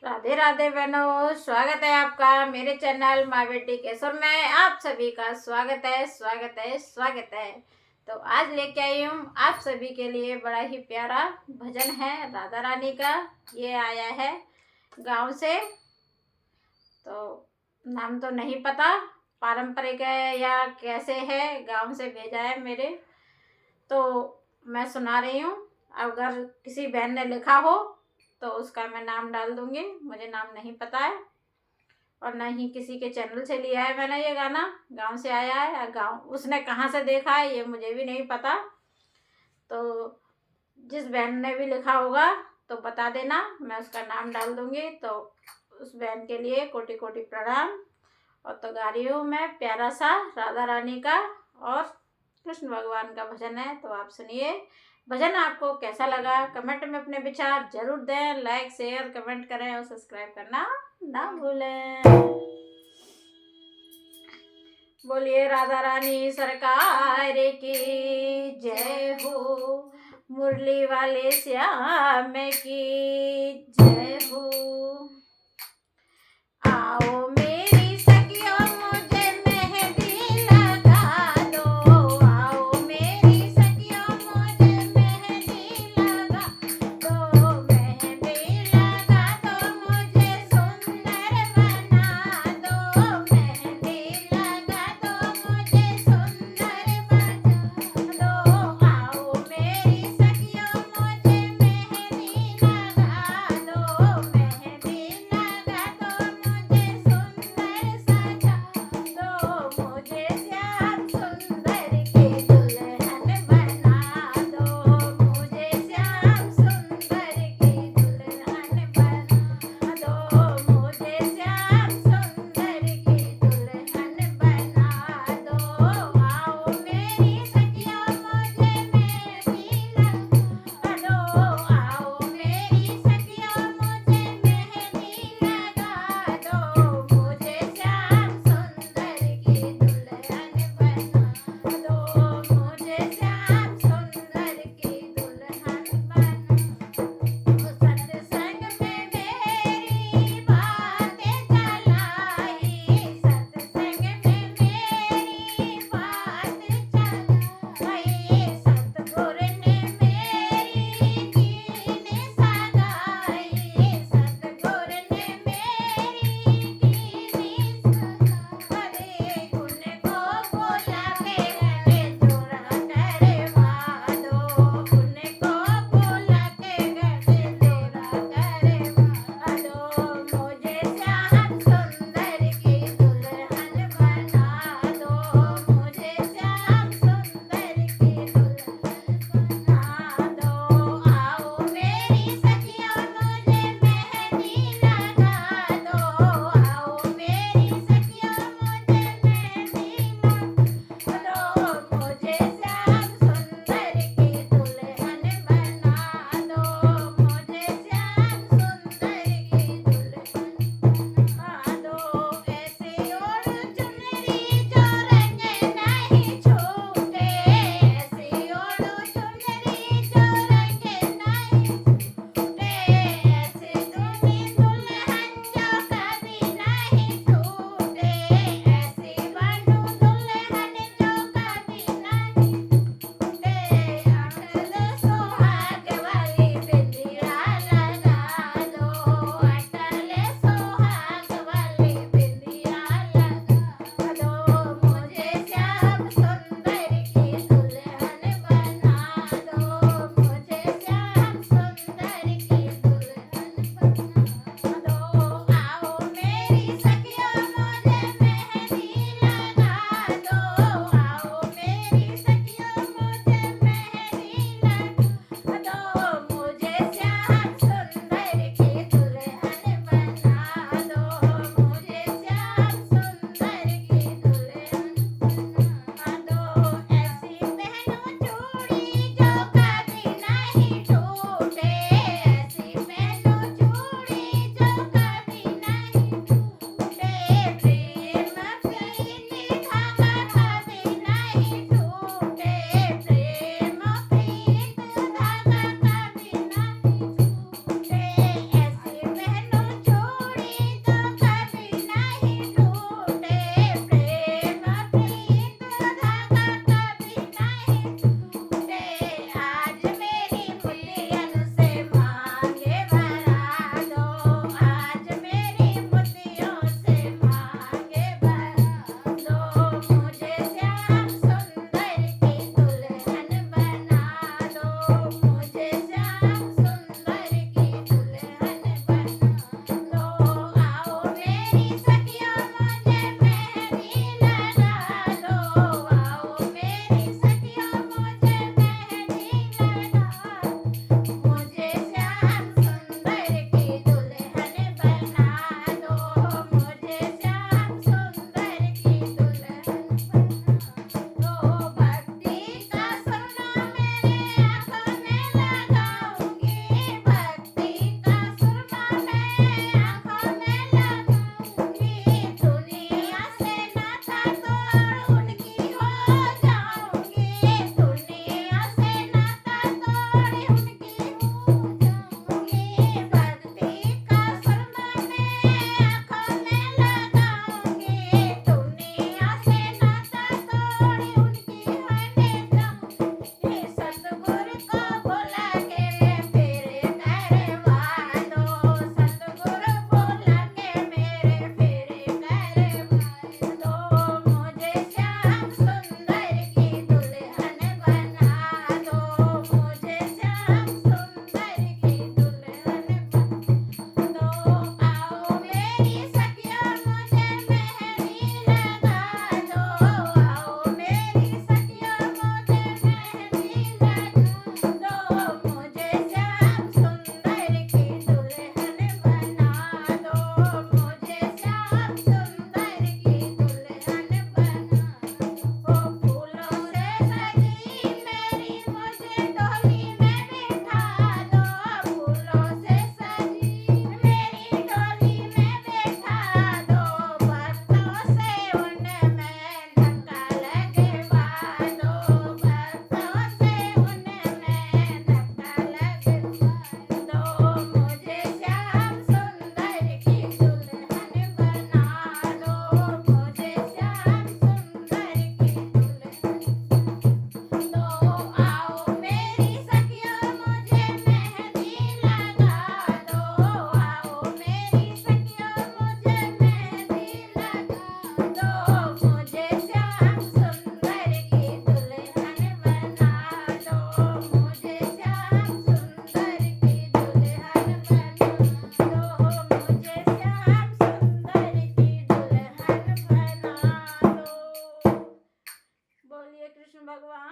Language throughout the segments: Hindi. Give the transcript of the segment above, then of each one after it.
राधे राधे बहनों, स्वागत है आपका मेरे चैनल माँ बेटी केसर में। आप सभी का स्वागत है, स्वागत है, स्वागत है। तो आज लेके आई हूँ आप सभी के लिए बड़ा ही प्यारा भजन है राधा रानी का। ये आया है गांव से, तो नाम तो नहीं पता पारंपरिक है या कैसे है, गांव से भेजा है मेरे, तो मैं सुना रही हूँ। अगर किसी बहन ने लिखा हो तो उसका मैं नाम डाल दूंगी। मुझे नाम नहीं पता है और ना ही किसी के चैनल से लिया है मैंने। ये गाना गांव से आया है, गांव उसने कहाँ से देखा है ये मुझे भी नहीं पता। तो जिस बहन ने भी लिखा होगा तो बता देना, मैं उसका नाम डाल दूंगी। तो उस बहन के लिए कोटि कोटि प्रणाम। और तो गा रही हूँ मैं प्यारा सा राधा रानी का और कृष्ण भगवान का भजन है, तो आप सुनिए। भजन आपको कैसा लगा कमेंट में अपने विचार जरूर दें। लाइक शेयर कमेंट करें और सब्सक्राइब करना ना भूलें। बोलिए राधा रानी सरकार की जय हो, मुरली वाले श्याम की जय हो। आओ मेरी सखियों मुझे मेहंदी लगा दो, आओ मेरी सखियों मुझे मेहंदी लगा दो, मेहंदी लगा दो मुझे सुंदर बना दो, मेहंदी लगा दो मुझे सुंदर बना दो। आओ मेरी सखियों मुझे मेहंदी लगा दो,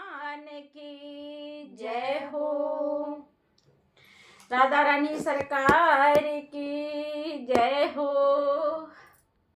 भगवान की जय हो। राधा रानी सरकार की जय हो।